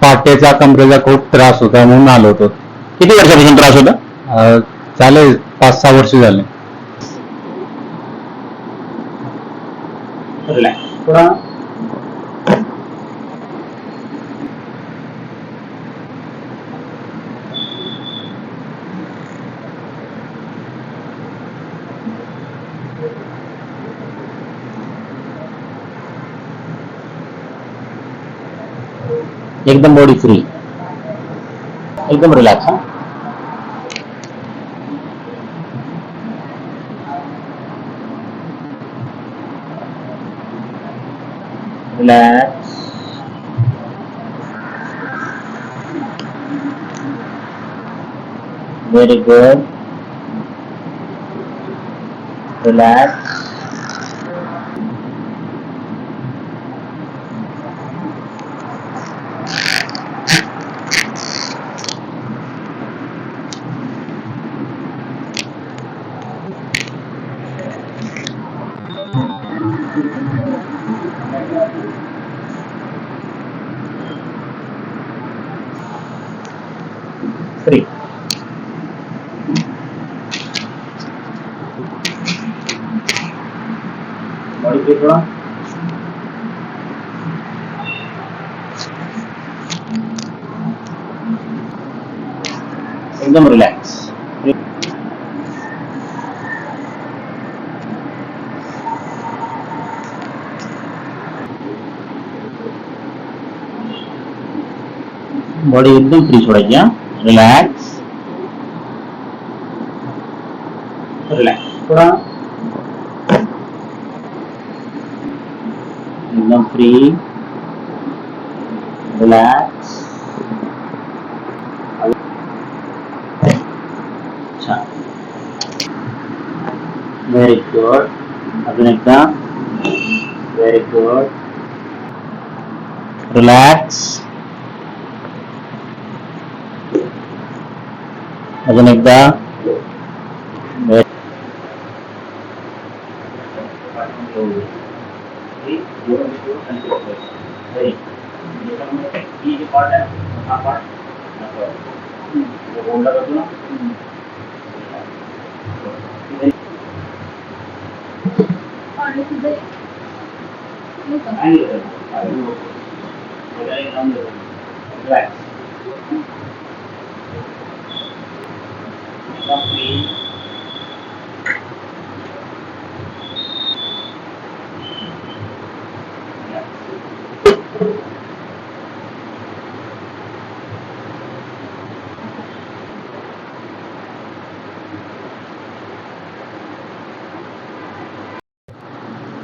पाठीचा कमरेचा खूप त्रास होता म्हणून आलो होतो. किती वर्षापासून त्रास होता? झाले 5-6 वर्ष झाले. थोडा एकदम बॉडी फ्री, एकदम relax. Relax. Very good. Relax. Free. Body free. थोड़ा एकदम रिलॅक्स. बॉडी एकदम फ्री सोडायची. रिलॅक्स. रिलॅक्स. थोड़ा एकदम फ्री. रिलॅक्स. अच्छा. Very good. अजून एकदा. Very good. रिलॅक्स. अजून एकदा.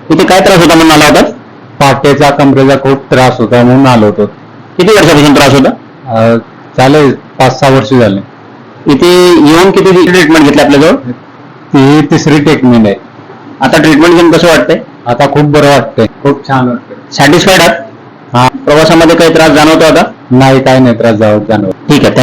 इथे काय त्रास होता म्हणून आला होता? पाठीचा कमरेचा खूप त्रास होता म्हणून आलो होतो. किती वर्षापासून त्रास होता? झाले 5-6 वर्ष झाले. इथे येऊन किती ट्रीटमेंट घेतली आपल्याजवळ? ही 3री ट्रीटमेंट आहे. आता ट्रीटमेंट घेऊन कसं वाटतंय? आता खूप बरं वाटतंय. खूप छान वाटतंय. सॅटिस्फाईड आहात? हा. प्रवासामध्ये काही त्रास जाणवतो आता? नाही, काय नाही त्रास जाणवत. ठीक आहे. थँक्यू.